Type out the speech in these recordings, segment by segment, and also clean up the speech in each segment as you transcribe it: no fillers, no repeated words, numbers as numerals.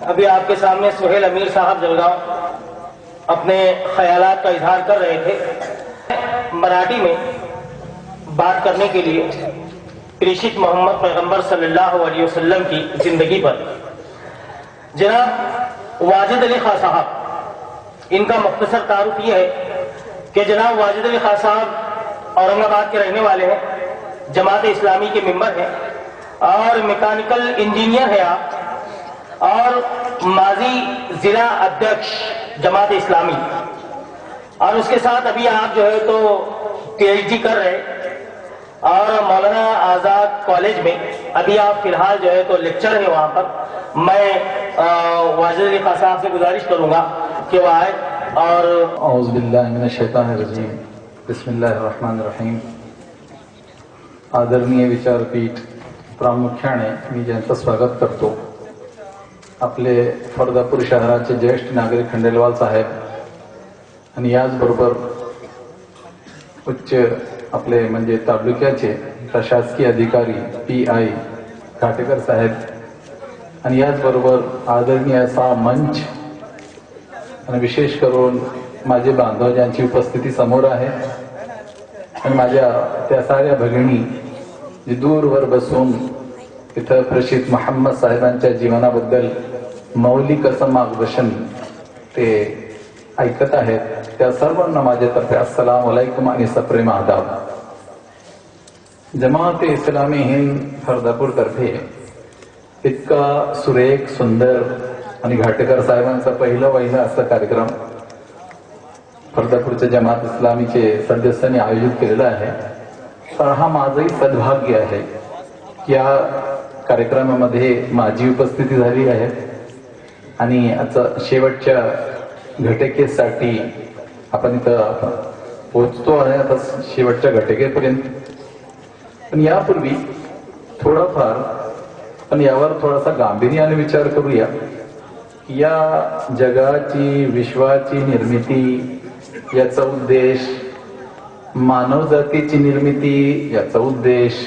ابھی آپ کے سامنے سہیل امیر صاحب جلگاؤں اپنے خیالات کا اظہار کر رہے تھے مراٹھی میں بات کرنے کے لیے پریشت محمد پیغمبر صلی اللہ علیہ وسلم کی زندگی پر. جناب واجد علی خان صاحب، ان کا مختصر تعارف یہ ہے کہ جناب واجد علی خان صاحب اورنگ آباد کے رہنے والے ہیں، جماعت اسلامی کے ممبر ہیں اور میکینیکل انجینئر ہیں آپ، اور ماضی ضلع ادھیکش جماعت اسلامی، اور اس کے ساتھ ابھی آپ جو ہے تو پی ایچ ڈی کر رہے اور مولانا آزاد کالج میں ابھی آپ فی الحال جو ہے تو لیکچر ہے وہاں پر. میں واجد علی خان صاحب سے گزارش کروں گا کہ وہ آئے اور اعوذ باللہ من الشیطان الرجیم، بسم اللہ الرحمن الرحیم. आदरणीय विचारपीठ प्रामुख्याने मी ज्यांचं स्वागत करतो, आपले फरदापूर शहराचे ज्येष्ठ नागरिक खंडेलवाल साहेब आणि याचबरोबर उच्च आपले म्हणजे तालुक्याचे प्रशासकीय अधिकारी PI घाटेकर साहेब आणि याचबरोबर आदरणीय असा मंच आणि विशेष करून माझे बांधव ज्यांची उपस्थिती समोर आहे आणि माझ्या त्या साऱ्या भगिनी जे दूरवर बसून इथं प्रशित मोहम्मद साहेबांच्या जीवनाबद्दल मौलिक असं मार्गदर्शन ते ऐकत आहेत, त्या सर्वांना माझ्यातर्फे अस्सलाम अलैकुम आणि सप्रेम आदाब. जमात इस्लामी हिंद फरदापूर तर्फे इतका सुरेख सुंदर आणि घाटेकर साहेबांचा पहिला असा कार्यक्रम फरदापूरच्या जमात इस्लामीचे सदस्यांनी आयोजित केलेला आहे. तर हा माझंही सद्भाग्य आहे की या कार्यक्रमामध्ये माझी उपस्थिती झाली आहे आणि आता शेवटच्या घटकेसाठी आपण इथं पोहोचतो आहे, आता शेवटच्या घटकेपर्यंत. पण यापूर्वी थोडाफार पण यावर थोडासा गांभीर्याने विचार करूया. या जगाची विश्वाची निर्मिती याचा उद्देश, मानव जातीची निर्मिती याचा उद्देश,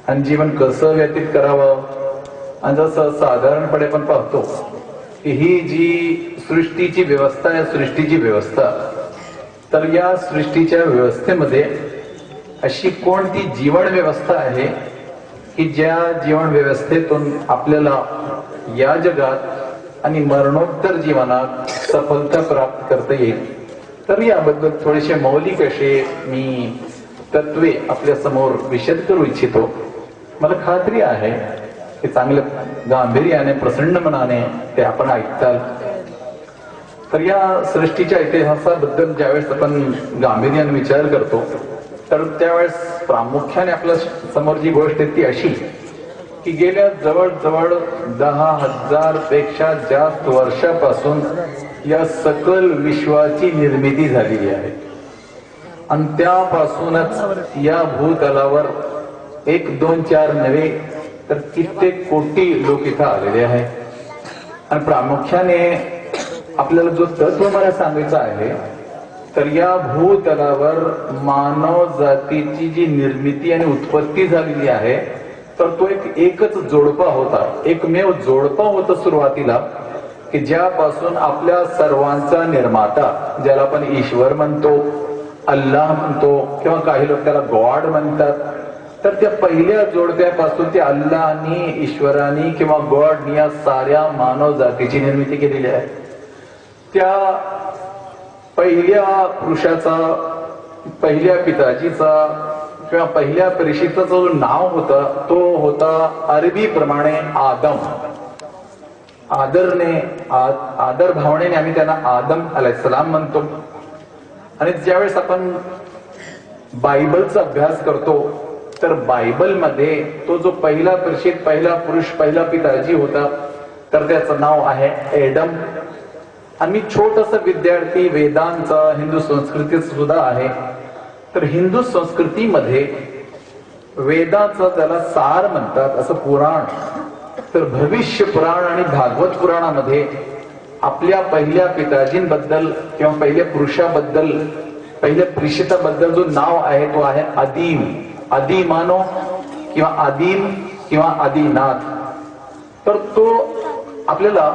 आणि जीवन कसं व्यतीत करावं, आणि जसं साधारणपणे आपण पाहतो की ही जी सृष्टीची व्यवस्था आहे, सृष्टीची व्यवस्था, तर या सृष्टीच्या व्यवस्थेमध्ये अशी कोणती जीवन व्यवस्था आहे की ज्या जीवन व्यवस्थेतून आपल्याला या जगात आणि मरणोत्तर जीवनात सफलता प्राप्त करता येईल. तर याबद्दल थोडेसे मौलिक असे मी तत्वे आपल्या समोर विशद करू इच्छितो. मला खात्री आहे की चांगल्या गांभीर्याने प्रसन्न मनाने ते आपण ऐकताल. तर या सृष्टीच्या इतिहासाबद्दल ज्यावेळेस आपण गांभीर्याने विचार करतो तर त्यावेळेस प्रामुख्याने आपल्या समोर जी गोष्ट आहे ती अशी की गेल्या जवळजवळ 10,000 पेक्षा जास्त वर्षापासून या सकल विश्वाची निर्मिती झालेली आहे आणि त्यापासूनच या भूतलावर 1, 2, 4 नव्हे तर कित्येक कोटी लोक इथं आलेले आहेत. आणि प्रामुख्याने आपल्याला जो तत्व मला सांगायचं आहे तर या भूतलावर मानव जातीची जी निर्मिती आणि उत्पत्ती झालेली आहे तर तो एकच जोडपा होता, एकमेव जोडपा होता सुरुवातीला की ज्यापासून आपल्या सर्वांचा निर्माता, ज्याला आपण ईश्वर म्हणतो, अल्लाह म्हणतो किंवा काही लोक त्याला गॉड म्हणतात, तर त्या पहिल्या जोडप्यापासून ते अल्लाहनी, ईश्वरानी किंवा गॉडनी या साऱ्या मानव जातीची निर्मिती केलेली आहे. त्या पहिल्या पुरुषाचा, पहिल्या पिताजीचा किंवा पहिल्या परिषदेचं जो नाव होता तो होता अरबी प्रमाणे आदम. आदर भावनेने आम्ही त्यांना आदम अलैहिस्सलाम म्हणतो. आणि ज्यावेळेस आपण बायबलचा अभ्यास करतो तर बायबलमध्ये तो जो पहिला परिषद, पहिला पुरुष, पहिला पिताजी होता तर त्याचं नाव आहे एडम. आणि मी छोटासा विद्यार्थी वेदांचा, हिंदू संस्कृतीत सुद्धा आहे. तर हिंदू संस्कृतीमध्ये वेदाचा त्याला सार म्हणतात असं पुराण, तर भविष्य पुराण आणि भागवत पुराणामध्ये आपल्या पहिल्या पिताजींबद्दल किंवा पहिल्या पुरुषाबद्दल, पहिल्या परिषदाबद्दल जो नाव आहे तो आहे आदिम, आदिमानो किंवा आदिम किंवा आदिनाथ. तर तो आपल्याला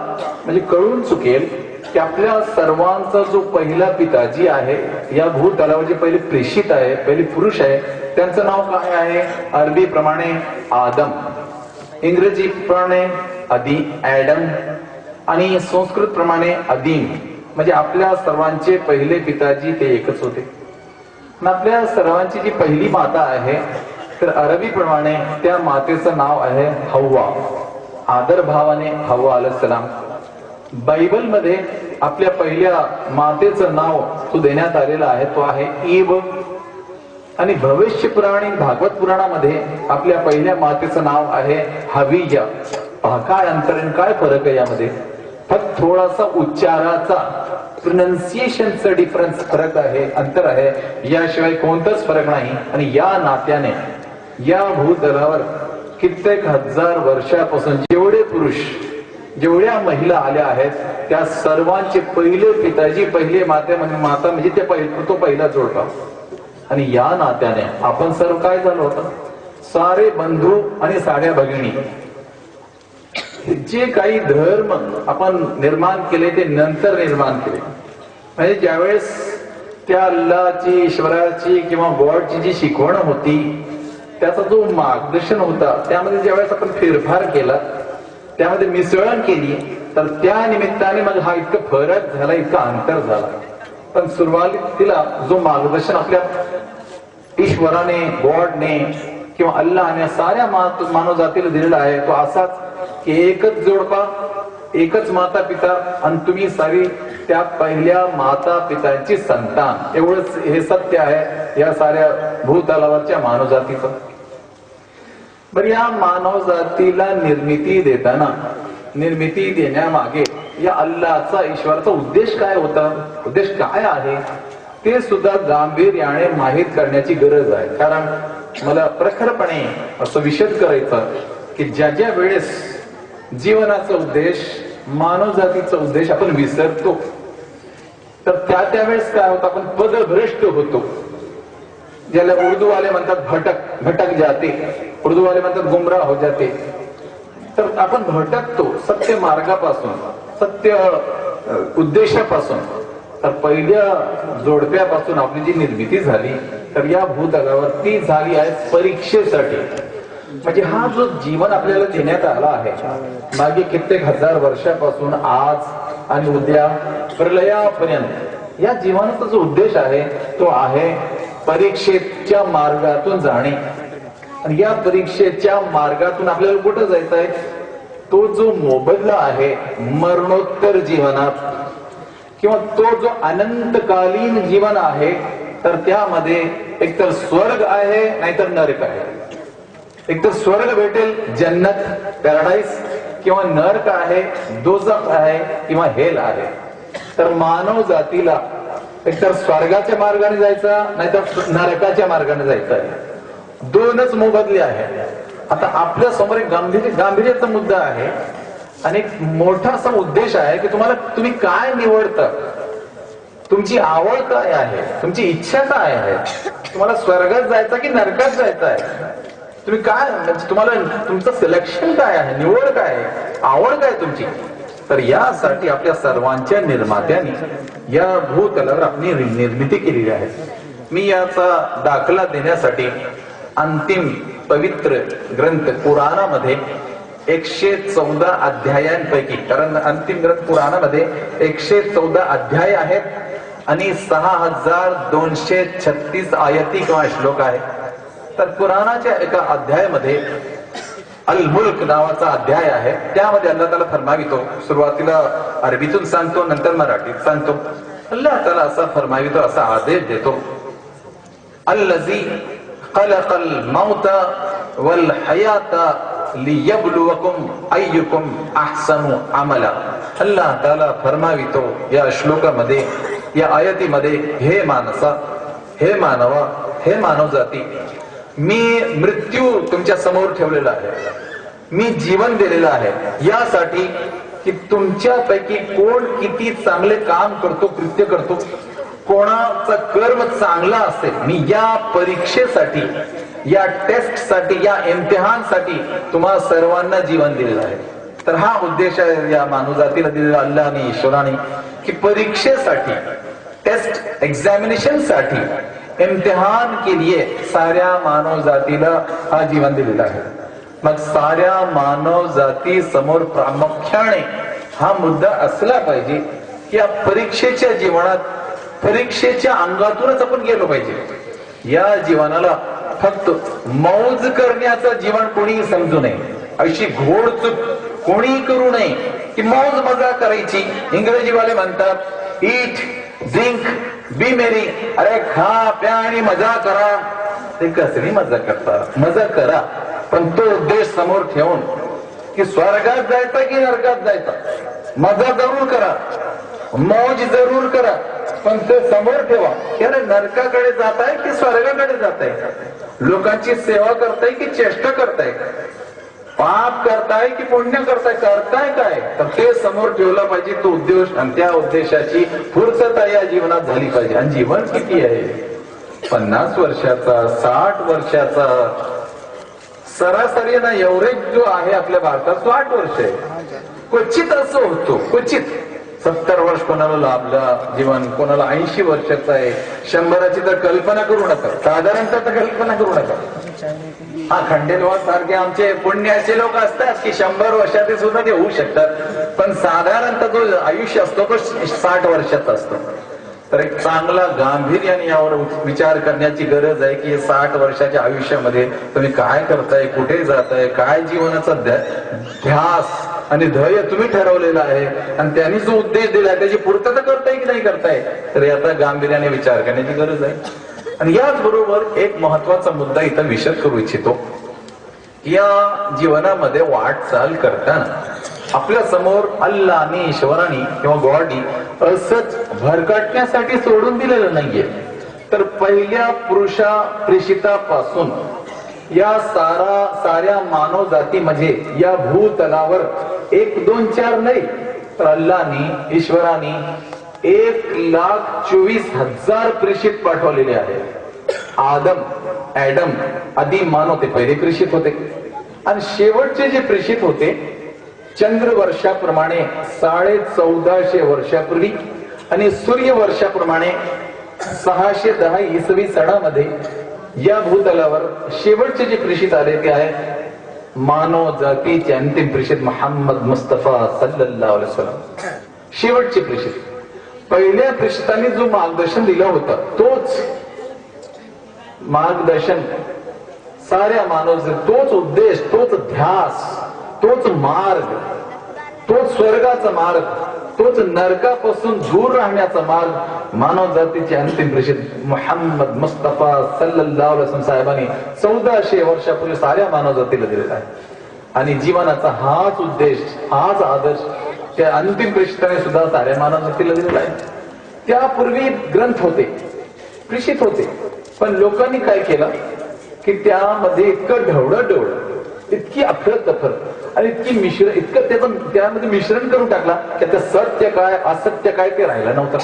म्हणजे कळून चुकेल की आपल्या सर्वांचा जो पहिला पिताजी आहे, या भूतलावरचे पहिले प्रेषित आहे, पहिले पुरुष आहे, त्यांचं नाव काय आहे? अरबी प्रमाणे आदम, इंग्रजी प्रमाणे ॲडम आणि संस्कृत प्रमाणे अदीम. म्हणजे आपल्या सर्वांचे पहिले पिताजी ते एकच होते. आपल्या सर्वांची जी पहिली माता आहे तर अरबी प्रमाणे त्या मातेचं नाव आहे हव्वा, आदर भावाने हव्वा अलैहिस्सलाम. बायबलमध्ये आपल्या पहिल्या मातेचं नाव तो देण्यात आलेलं आहे, तो आहे ईब. आणि भविष्य पुराण आणि भागवत पुराणामध्ये आपल्या पहिल्या मातेचं नाव आहे हविया. काय अंतर आणि काय फरक आहे यामध्ये? फक्त थोडासा उच्चाराचा, प्रोनाउन्सिएशनचा डिफरन्स फरक आहे, अंतर आहे, याशिवाय कोणताच फरक नाही. आणि या नात्याने या भूतलावर कित्येक हजार वर्षापासून जेवढे पुरुष, जेवढ्या महिला आल्या आहेत, त्या सर्वांचे पहिले पिताजी, पहिले माता म्हणजे तो पहिला जोडपा. आणि या नात्याने आपण सर्व काय झालो होतं? सारे बंधू आणि साऱ्या भगिनी. जे काही धर्म आपण निर्माण केले ते नंतर निर्माण केले. म्हणजे ज्यावेळेस त्या अल्लाची, ईश्वराची किंवा गॉडची जी शिकवण होती, त्याचा जो मार्गदर्शन होता, त्यामध्ये ज्यावेळेस आपण फेरफार केला, त्यामध्ये मिसळण केली, तर त्या निमित्ताने मग हा इतका फरक झाला, इतका अंतर झाला. पण सुरुवातीला जो मार्गदर्शन आपल्या ईश्वराने, गॉडने किंवा अल्लाहने साऱ्या मानव जातीला दिलेला आहे, तो असाच की एकच जोडपा, एकच माता पिता आणि तुम्ही सारी त्या पहिल्या माता पितांची संतान. एवढंच हे सत्य आहे या साऱ्या भूतलावरच्या मानव जातीचं. बरं, या मानव जातीला निर्मिती देताना, निर्मिती देण्यामागे या अल्लाहचा, ईश्वराचा उद्देश काय होता, उद्देश काय आहे, ते सुद्धा गांभीर्याने माहित करण्याची गरज आहे. कारण मला प्रखरपणे असं विशद करायचं की ज्या ज्या वेळेस जीवनाचा उद्देश, मानव जातीचा उद्देश आपण विसरतो, तर त्या वेळेस काय होतं? आपण पदभ्रष्ट होतो. ज्याला उर्दू वाले म्हणतात भटक जाते, उर्दू वाले म्हणतात गुमराह हो जाते. तर आपण भटकतो सत्य मार्गापासून, सत्य उद्देशापासून. तर पहिल्या जोडप्यापासून आपली जी निर्मिती झाली, तर या भूतलावर ती झाली आहे परीक्षेसाठी. म्हणजे हा जो जीवन आपल्याला देण्यात आला आहे मागे कित्येक हजार वर्षापासून आज आणि उद्या प्रलयापर्यंत, या जीवनाचा जो उद्देश आहे तो आहे परीक्षेच्या मार्गातून जाणे. आणि या परीक्षेच्या मार्गातून आपल्याला कुठं जायचं आहे? तो जो मोबदला आहे मरणोत्तर जीवनात, किंवा तो जो अनंतकालीन जीवन आहे, तर त्यामध्ये एकतर स्वर्ग आहे नाहीतर नरक आहे. एकतर स्वर्ग भेटेल, जन्नत, पॅराडाईस, किंवा नरक आहे, दोजख आहे, किंवा हेल आहे. तर मानव जातीला एकतर स्वर्गाच्या मार्गाने जायचा नाहीतर नरकाच्या मार्गाने जायचं आहे. दोनच मोबदले आहे. आता आपल्या समोर एक गांभीर्याचा मुद्दा आहे आणि एक मोठा असा उद्देश आहे की तुम्ही काय निवडता, तुमची आवड काय आहे, तुमची इच्छा काय आहे, तुम्हाला स्वर्गात जायचं की नरकात जायचं आहे, तुम्ही काय, तुम्हाला तुमचं सिलेक्शन काय आहे, निवड काय आहे, आवड काय तुमची. तर यासाठी आपल्या सर्वांच्या निर्मात्याने या भूतलावर आपली निर्मिती केलेली आहे. मी याचा दाखला देण्यासाठी अंतिम पवित्र ग्रंथ कुराणामध्ये 114 अध्यायांपैकी, कारण अंतिम ग्रंथ कुराणामध्ये 114 अध्याय आहेत आणि 6236 आयती किंवा श्लोक आहेत. तर कुराणाच्या एका अध्यायामध्ये अल मुल्क नावाचा अध्याय आहे. त्यामध्ये अल्लाह ताला फरमावितो, सुरुवातीला अरबीतून सांगतो नंतर मराठीत सांगतो. अल्लाह ताला असा फरमावितो, असा आदेश देतो, अल्लज़ी खलक़ल मौत वल हयात लियब्लुवकुम अय्युकुम अहसनु अमला. अल्लाह ताला फरमावितो या श्लोकामध्ये, या आयतीमध्ये, हे मानसा, हे मानवा, हे मानव जाती, मी मृत्यू तुमच्या समोर ठेवलेला आहे, मी जीवन दिलेलं आहे यासाठी की तुमच्यापैकी कोण किती चांगले काम करतो, कृत्य करतो, कोणाचा कर्म चांगला असेल. मी या परीक्षेसाठी, या टेस्टसाठी, या इम्तिहानसाठी तुम्हा सर्वांना जीवन दिलेलं आहे. तर हा उद्देश आहे या मानवजातीला दिलेला अल्लाहने ईश्वराने की परीक्षेसाठी, टेस्ट एग्जामिनेशन साठी, इम्तिहान के लिए साऱ्या मानव जातीला हा जीवन दिलेला आहे. मग साऱ्या मानव जाती समोर प्रामुख्याने हा मुद्दा असला पाहिजे की या परीक्षेच्या जीवनात, परीक्षेच्या अंगातूनच आपण गेलो पाहिजे. या जीवनाला फक्त मौज करण्याचं जीवन कोणी समजू नये, अशी घोडचूक कोणी करू नये की मौज मजा करायची. इंग्रजीवाले म्हणतात ईट ड्रिंक बी मेरी, अरे खा प्या आणि मजा करा. ते कसली मजा करता? मजा करा, पण तो उद्देश समोर ठेवून की स्वर्गात जायचा की नरकात जायचा. मजा जरूर करा, मौज जरूर करा, पण ते समोर ठेवा की अरे नरकाकडे जात आहे की स्वर्गाकडे जात आहे, लोकांची सेवा करताय की चेष्टा करताय, पाप करताय की पुण्य करताय काय, तर ते समोर ठेवलं पाहिजे तो उद्देश. आणि त्या उद्देशाची पूर्तता या जीवनात झाली पाहिजे. आणि जीवन किती आहे? 50 वर्षाचा, 60 वर्षाचा, सरासरी ना एव्हरेज जो आहे आपल्या भारतात 60 वर्ष आहे. क्वचित असं होतो, क्वचित 70 वर्ष कोणाला लाभलं जीवन, कोणाला 80 वर्षाचा आहे. 100ची तर कल्पना करू नका, साधारणतः तर कल्पना करू नका. हा खंडेलवाल सारखे आमचे पुण्याचे लोक असतात की 100 वर्षाचे सुद्धा ते होऊ शकतात, पण साधारणतः जो आयुष्य असतो तो 60 वर्षाचा असतो. तर एक चांगला गांभीर्याने यावर विचार करण्याची गरज आहे की 60 वर्षाच्या आयुष्यामध्ये तुम्ही काय करताय, कुठे जाताय, काय जीवनाचा ध्यास आणि ध्येय तुम्ही ठरवलेला आहे आणि त्यांनी जो उद्देश दिलाय त्याची पूर्तता करताय की नाही करताय, तर याचा गांभीर्याने विचार करण्याची गरज आहे. आणि याच बरोबर एक महत्वाचा मुद्दा इथं विशद करू इच्छितो. या जीवनामध्ये वाटचाल करताना आपल्या समोर अल्लाहने, ईश्वराने किंवा गॉडनी असंच भरकटण्यासाठी सोडून दिलेलं नाहीये, तर पहिल्या पुरुषा प्रेषितापासून या साऱ्या मानव जाती म्हणजे या भूतलावर 1, 2, 4 नाही, तर अल्लाहने, ईश्वराने 1,24,000 प्रेषित पाठवलेले आहेत. ऍडम आदी मानव ते पहिले प्रेषित होते आणि शेवटचे जे प्रेषित होते चंद्र वर्षाप्रमाणे 1450 वर्षापूर्वी आणि सूर्य वर्षाप्रमाणे 610 इसवी सणामध्ये या भूतलावर शेवटचे जे प्रेषित आले ते आहेत मानव जातीचे अंतिम प्रेषित मोहम्मद मुस्तफा सल्लल्लाहु अलैहि वसल्लम. शेवटचे प्रेषित. पहिल्या प्रेषितांनी जो मार्गदर्शन दिलं होतं तोच मार्गदर्शन साऱ्या मानव, तोच उद्देश, तोच ध्यास, तोच मार्ग, तोच स्वर्गाचा मार्ग, तोच नरकापासून दूर राहण्याचा मार्ग मानव जातीचे अंतिम प्रेषित मोहम्मद मुस्तफा सल्लल्लाहु अलैहि वसल्लम साहेबांनी 1400 वर्षापूर्वी साऱ्या मानव जातीला दिलेला आहे. आणि जीवनाचा हाच उद्देश, हाच आदर्श त्या अंतिम प्रेषिताने सुद्धा साऱ्या मानव जातीला दिलेला आहे. त्यापूर्वी ग्रंथ होते, प्रेषित होते, पण लोकांनी काय केलं की त्यामध्ये इतकं ढवळं, इतकी अफरतफर आणि इतकी इतकं त्यामध्ये मिश्रण करून टाकला की त्या सत्य काय असत्य काय ते राहिलं नव्हतं.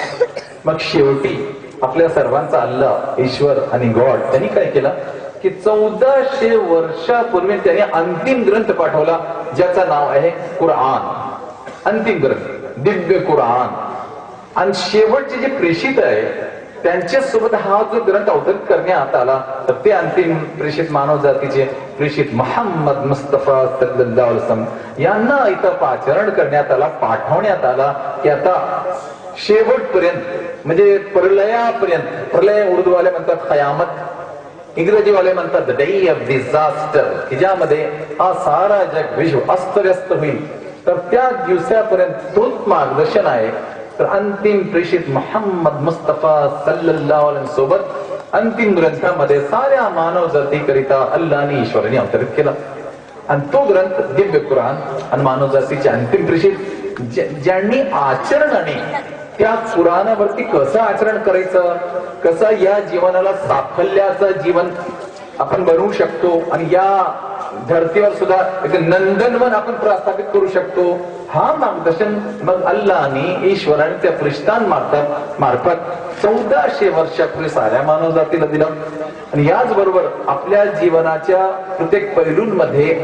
मग शेवटी आपल्या सर्वांचा अल्लाह, ईश्वर आणि गॉड त्यांनी काय केलं की 1400 वर्षापूर्वी त्यांनी अंतिम ग्रंथ पाठवला ज्याचं नाव आहे कुराण. अंतिम ग्रंथ, दिव्य कुराण. आणि शेवटचे जे प्रेषित आहे त्यांच्या सोबत हा जो ग्रंथ अवतरित करण्यात आला तर ते अंतिम प्रेषित मानव जातीचे प्रेषित मोहम्मद मुस्तफा सल्लल्लाहु अलैहि वसल्लम यांना इथं आचरण करण्यात आला, पाठवण्यात आला की आता शेवटपर्यंत म्हणजे प्रलयापर्यंत, प्रलय उर्दूवाले म्हणतात खयामत, इंग्रजीवाले म्हणतात द डे ऑफ डिझास्टर, की ज्यामध्ये हा सारा जग विश्व अस्तव्यस्त होईल, तर त्या दिवसापर्यंत तोच मार्गदर्शन आहे. तर अंतिम प्रेषित मोहम्मद मुस्तफा सल्लल्लाहु अलैहि वसल्लम सोबत अंतिम ग्रंथामध्ये साऱ्या मानव जातीकरिता अल्लाहने, ईश्वराने अवतरित केला. आणि तो ग्रंथ दिव्य कुराण आणि मानव जातीचे अंतिम प्रेषित ज्यांनी आचरणाने त्या कुराणावरती कसं आचरण करायचं, कसं या जीवनाला साफल्याचं जीवन आपण बनवू शकतो आणि या धर्तीवर सुद्धा एक नंदनवन आपण प्रस्थापित करू शकतो, हा मार्गदर्शन मग अल्लाहने, ईश्वराने त्या प्रेषितांमार्फत 1400 वर्षापूर्वी साऱ्या मानव जातीला दिलं. आणि याच बरोबर आपल्या जीवनाच्या प्रत्येक पैलूंमध्ये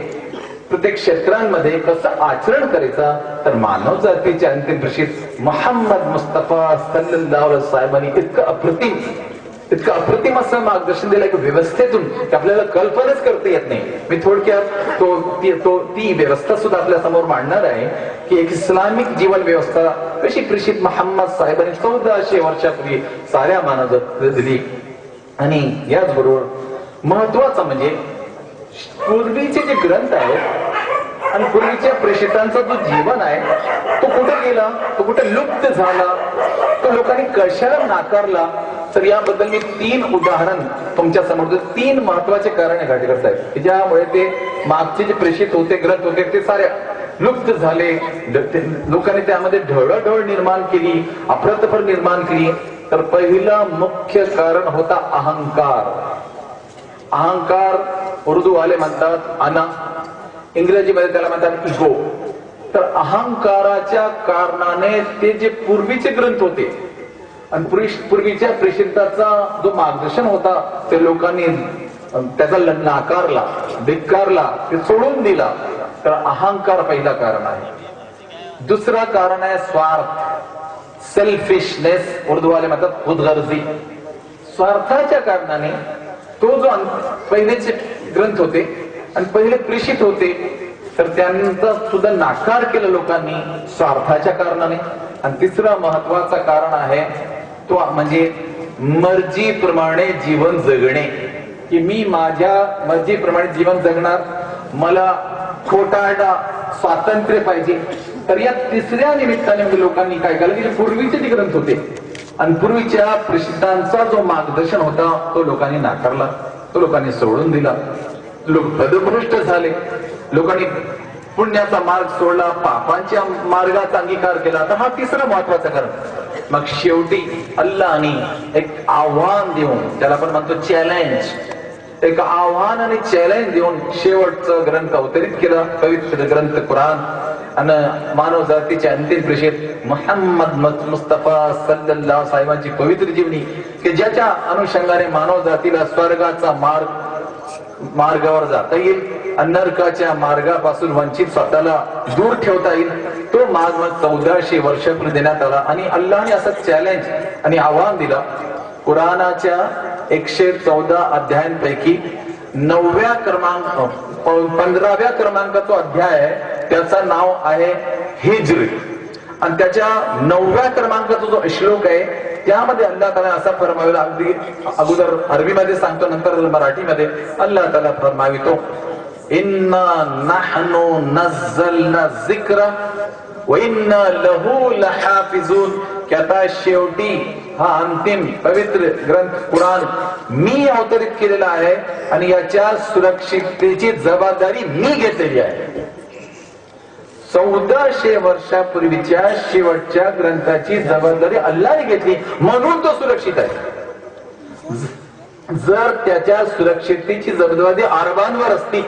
प्रत्येक क्षेत्रांमध्ये कसं आचरण करायचं, तर मानव जातीचे अंतिम प्रेषित मोहम्मद मुस्तफा सल्लल्लाहु अलैहि वसल्लम इतकं अप्रतिम असं मार्गदर्शन दिलं की व्यवस्थेतून आपल्याला कल्पनाच करता येत नाही. मी थोडक्यात ती व्यवस्था सुद्धा आपल्या समोर मांडणार आहे की एक इस्लामिक जीवन व्यवस्था कशी प्रेषित मोहम्मद साहेबांनी 1400 वर्षापूर्वी साऱ्या मानवाला दिली. आणि याचबरोबर महत्वाचं म्हणजे पूर्वीचे जे ग्रंथ आहेत आणि पूर्वीच्या प्रेषितांचा जो जीवन आहे तो कुठे गेला, तो कुठे लुप्त झाला, तो लोकांनी कशाला नाकारला. तर याबद्दल मी 3 उदाहरण तुमच्या समोर 3 महत्वाचे कारण घाटी करत आहेत की ज्यामुळे ते मागचे जे प्रेषित होते ग्रंथ होते ते सारे लुप्त झाले. लोकांनी त्यामध्ये ढवळाढवळ निर्माण केली, अफरातफर निर्माण केली. तर पहिलं मुख्य कारण होता अहंकार. अहंकार उर्दू वाले म्हणतात अना, इंग्रजीमध्ये त्याला म्हणतात इगो. तर अहंकाराच्या कारणाने ते जे पूर्वीचे ग्रंथ होते आणि पूर्वीच्या प्रेषिताचा जो मार्गदर्शन होता ते लोकांनी त्याचा नाकारला, धिक्कारला, ते सोडून दिला. तर अहंकार पहिला कारण आहे. दुसरा कारण आहे स्वार्थ, सेल्फिशनेस, उर्दू वाले म्हणतात खुदगर्जी. स्वार्थाच्या कारणाने तो जो पहिलेचे ग्रंथ होते आणि पहिले प्रेषित होते तर त्यांचा सुद्धा नाकार केला लोकांनी स्वार्थाच्या कारणाने. आणि तिसरा महत्वाचा कारण आहे तो म्हणजे मर्जीप्रमाणे जीवन जगणे, की मी माझ्या मर्जीप्रमाणे जीवन जगणार, मला खोटारडा स्वातंत्र्य पाहिजे. तर या तिसऱ्या निमित्ताने म्हणजे लोकांनी काय केलं की पूर्वीचे जे ग्रंथ होते आणि पूर्वीच्या प्रेषितांचा जो मार्गदर्शन होता तो लोकांनी नाकारला, तो लोकांनी सोडून दिला. लोक पदभ्रष्ट झाले, लोकांनी पुण्याचा मार्ग सोडला, पापांच्या मार्गाचा अंगीकार केला. तर हा तिसरं महत्वाचं कारण. मग शेवटी अल्लाहने एक आव्हान देऊन, त्याला आपण म्हणतो चॅलेंज, एक आव्हान आणि चॅलेंज देऊन शेवटचं ग्रंथ अवतरित केला, पवित्र ग्रंथ कुराण. आणि मानव जातीचे अंतिम प्रेषित मोहम्मद मुस्तफा सल्लल्लाहु अलैहि साहेबांची पवित्र जीवनी की ज्याच्या अनुषंगाने मानव जातीला स्वर्गाचा मार्गावर जाता येईल, नरकाच्या मार्गापासून वंचित स्वतःला दूर ठेवता येईल, तो मार्ग 1400 वर्षापूर्वी देण्यात आला. आणि अल्लाहने असं चॅलेंज आणि आव्हान दिला. कुराणाच्या 114 अध्यायांपैकी 9व्या क्रमांक 15व्या क्रमांकाचा अध्याय आहे, त्याचं नाव आहे हिज्र. आणि त्याच्या 9व्या क्रमांकाचा जो श्लोक आहे त्यामध्ये अल्लाह ताला असा फरमाविला, अगदी अगोदर अरबीमध्ये सांगतो नंतर मराठीमध्ये अल्लाह ताला फरमावितो, इन्ना नहनु नझ्झलना जिक्रा व इन्ना लहू लहाफिझून. की आता शेवटी हा अंतिम पवित्र ग्रंथ कुराण मी अवतरित केलेला आहे आणि याच्या सुरक्षिततेची जबाबदारी मी घेतलेली आहे. 1400 वर्षापूर्वीच्या शेवटच्या ग्रंथाची जबाबदारी अल्लाहने घेतली म्हणून तो सुरक्षित आहे. जर त्याच्या सुरक्षिततेची जबाबदारी अरबांवर असती,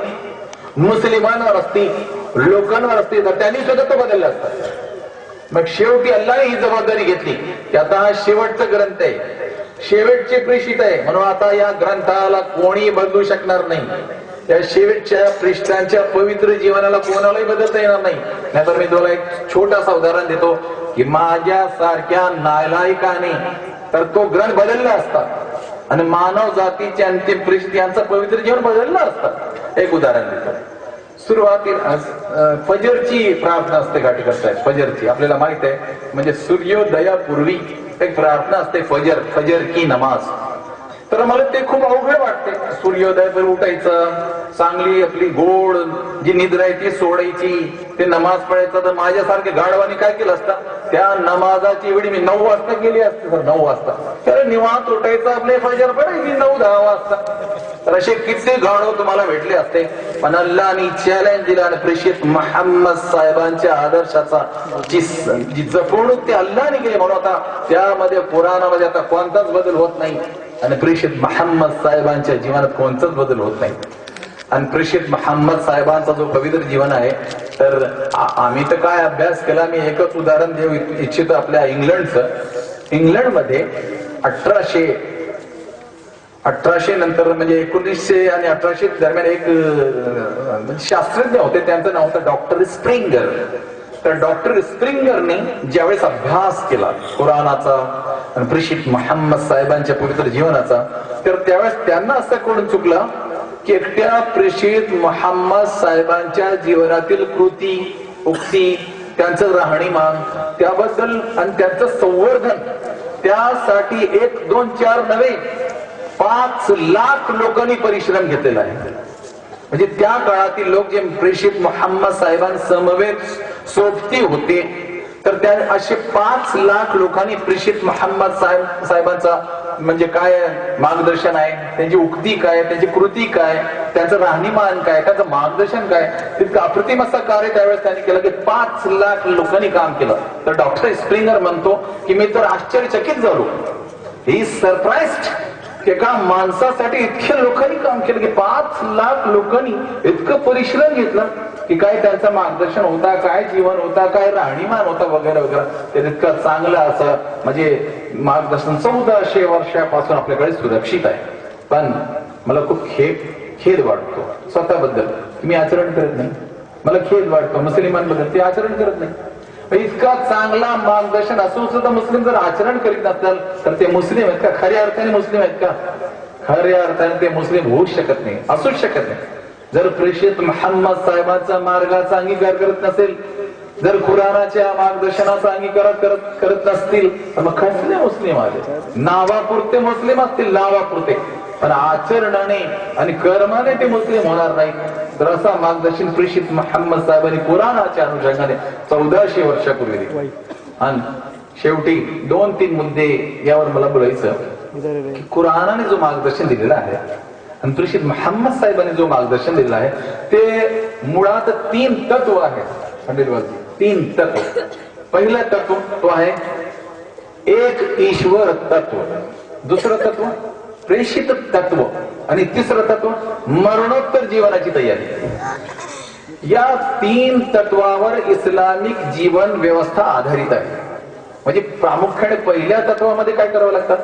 मुस्लिमांवर असती, लोकांवर असती तर त्यांनी सुद्धा तो बदलला असता. मग शेवटी अल्लाहने ही जबाबदारी घेतली की आता हा शेवटचा ग्रंथ आहे, शेवटचे प्रेषित आहे, म्हणून आता या ग्रंथाला कोणी बदलू शकणार नाही. या शेवटच्या पृष्ठांच्या पवित्र जीवनाला कोणालाही बदलता येणार नाही. नाहीतर मी तुम्हाला एक छोटासा उदाहरण देतो की माझ्या सारख्या नालायकाने तर तो ग्रंथ बदलला असता आणि मानव जातीचे अंतिम प्रेषित यांचं पवित्र जीवन बदललं असतं. एक उदाहरण देतो. सुरुवातीला फजरची प्रार्थना असते घाटी करताय. फजरची आपल्याला माहित आहे, म्हणजे सूर्योदयापूर्वी एक प्रार्थना असते, फजर की नमाज. तर मला ते खूप अवघड वाटते. सूर्योदयावर उठायचं, चांगली आपली गोड जी निद्रा आहे ती सोडायची, ते नमाज पडायचं. तर माझ्यासारखे गाढवानी काय केलं असतं, त्या नमाजाची वेळी मी 9 वाजता केली असते. तर 9 वाजता तर निवांत उठायचं, आपले फजर पडायची 9-10 वाजता. तर असे किती गाढव तुम्हाला भेटले असते. पण अल्लाहने चॅलेंज दिला आणि प्रेषित मोहम्मद साहेबांच्या आदर्शाचा जी जपवणूक ते अल्लाहने केली म्हणून आता त्यामध्ये पुराणामध्ये आता कोणताच बदल होत नाही आणि प्रेषित मोहम्मद साहेबांच्या जीवनात कोणताच बदल होत नाही. आणि प्रेषित मोहम्मद साहेबांचा जो पवित्र जीवन आहे, तर आम्ही तर काय अभ्यास केला, मी एकच उदाहरण देऊ इच्छितो आपल्या इंग्लंडचं. इंग्लंडमध्ये 1800 नंतर म्हणजे 1900 आणि 1800 दरम्यान एक शास्त्रज्ञ होते, त्यांचं नाव होतं डॉक्टर स्प्रिंगर. तर डॉक्टर स्प्रिंगरने ज्यावेळेस अभ्यास केला कुराणाचा आणि प्रेषित मोहम्मद साहेबांच्या पवित्र जीवनाचा, तर त्यावेळेस त्यांना असं कळून चुकलं की एकट्या प्रेषित मोहम्मद साहेबांच्या जीवनातील कृती, उक्ती, त्यांचं राहणीमान त्याबद्दल आणि त्यांचं संवर्धन त्यासाठी 1, 2, 4 नव्हे 5 लाख लोकांनी परिश्रम घेतलेला आहे. म्हणजे त्या काळातील लोक जे प्रेषित मोहम्मद साहेबांसमवेत सोबती होते, तर त्या असे 5 लाख लोकांनी प्रेषित मोहम्मद साहेबांचा म्हणजे काय मार्गदर्शन आहे, त्यांची उक्ती काय, त्यांची कृती काय, त्यांचं राहणीमान काय, त्यांचं मार्गदर्शन काय, तितकं अप्रतिम असं कार्य त्यावेळेस त्यांनी केलं की 5 लाख लोकांनी काम केलं. तर डॉक्टर स्प्रिंगर म्हणतो की मी तर आश्चर्यचकित झालो, ही सरप्राइज्ड, एका माणसासाठी इतक्या लोकांनी काम केलं की 5 लाख लोकांनी इतकं परिश्रम घेतलं की काय त्यांचं मार्गदर्शन होता, काय जीवन होता, काय राहणीमान होता वगैरे वगैरे. ते इतकं चांगलं असं म्हणजे मार्गदर्शन 1400 वर्षापासून आपल्याकडे सुरक्षित आहे. पण मला खूप खेद वाटतो स्वतःबद्दल, मी आचरण करत नाही. मला खेद वाटतो मुस्लिमांबद्दल, ते आचरण करत नाही. इतका चांगला मार्गदर्शन असून सुद्धा मुस्लिम जर आचरण करीत नसतील तर ते मुस्लिम आहेत का? खऱ्या अर्थाने मुस्लिम आहेत का? खऱ्या अर्थाने ते मुस्लिम होऊच शकत नाही, असूच शकत नाही. जर प्रेषित मोहम्मद साहेबांचा मार्गाचा अंगीकार करत नसेल, जर कुराणाच्या मार्गदर्शनाचा अंगीकार करत नसतील तर मग कसले मुस्लिम आले? नावापुरते मुस्लिम असतील, नावापुरते, पण आचरणाने आणि कर्माने ते मुस्लिम होणार नाही. तर असा मार्गदर्शन प्रेषित मोहम्मद साहेबांनी कुराणाच्या अनुषंगाने 1400 वर्षापूर्वी दिले. आणि शेवटी 2-3 मुद्दे यावर मला बोलायचं की कुराणाने जो मार्गदर्शन दिलेलं आहे आणि प्रेषित मोहम्मद साहेबांनी जो मार्गदर्शन दिलेलं आहे ते मुळात 3 तत्व आहेत. 3 तत्व. पहिलं तत्व तो आहे एक ईश्वर तत्व, दुसरं तत्व प्रेषित तत्व आणि तिसरं तत्व मरणोत्तर जीवनाची तयारी. या 3 तत्वावर इस्लामिक जीवन व्यवस्था आधारित आहे. म्हणजे प्रामुख्याने पहिल्या तत्वामध्ये काय करावं लागतं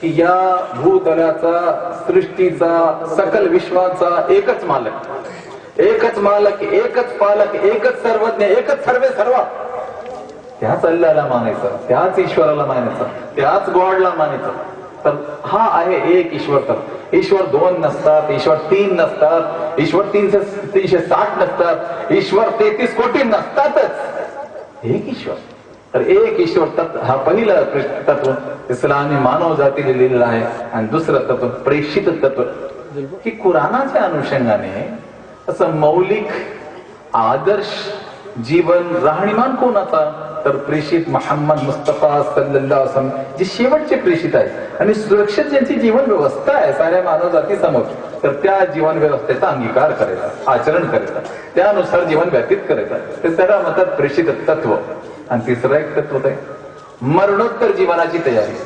की या भूतलाचा, सृष्टीचा, सकल विश्वाचा एकच मालक, एकच मालक, एकच पालक, एकच सर्वज्ञ, एकच सर्वे सर्वा, त्याच अल्लाहला मानायचं, त्याच ईश्वराला मानायचं, त्याच गॉडला मानायचं. तर हा आहे एक ईश्वर तत्व. ईश्वर 2 नसतात, ईश्वर 3 नसतात, ईश्वर 360 नसतात, ईश्वर 33 कोटी नसतातच, एक ईश्वर. तर एक ईश्वर तत्व हा पहिलं तत्व इस्लामी मानव जातीला लिहिलेलं आहे. आणि दुसरं तत्व प्रेषित तत्व की कुराणाच्या अनुषंगाने असं मौलिक आदर्श जीवन राहणीमान कोणाचा, तर प्रेषित मोहम्मद मुस्तफा सल्लल्लाहु अलैहि वसल्लम जे शेवटचे प्रेषित आहेत आणि सुरक्षित ज्यांची जीवन व्यवस्था आहे साऱ्या मानव जाती समोर, तर त्या जीवन व्यवस्थेचा अंगीकार करायचा, आचरण करायचा, त्यानुसार जीवन व्यतीत करायचं, ते त्याला म्हणतात प्रेषित तत्व. आणि तिसरं एक तत्व आहे मरणोत्तर जीवनाची तयारी.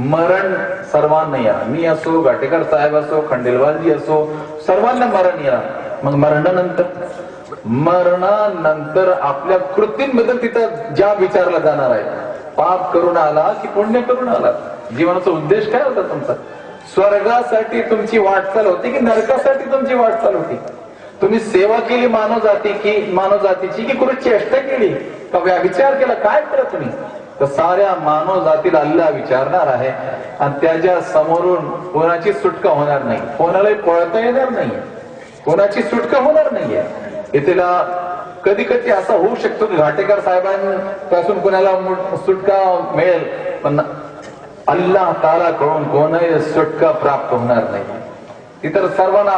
मरण सर्वांना येणार, मी असो, घाटेकर साहेब असो, खंडेलवालजी असो, सर्वांना मरण येणार. मग मरणानंतर आपल्या कृतींबद्दल तिथं ज्या विचारला जाणार आहे, पाप करून आला की पुण्य करून आला, जीवनाचा उद्देश काय होता तुमचा, स्वर्गासाठी तुमची वाटचाल होती की नरकासाठी तुमची वाटचाल होती, तुम्ही सेवा केली मानव जातीची की कुठे चेष्टा केली का विचार केला, काय केलं तुम्ही, तर साऱ्या मानव जातीला अल्लाह विचारणार आहे. आणि त्याच्या समोरून कोणाची सुटका होणार नाही, कोणालाही पळता येणार नाही, कोणाची सुटका होणार नाहीये. इथेला कधी कधी असा होऊ शकतो की घाटेकर साहेबांपासून कोणाला सुटका मिळेल, पण अल्लाह ताला कडून कोणाही सुटका प्राप्त होणार नाही. इतर सर्वांना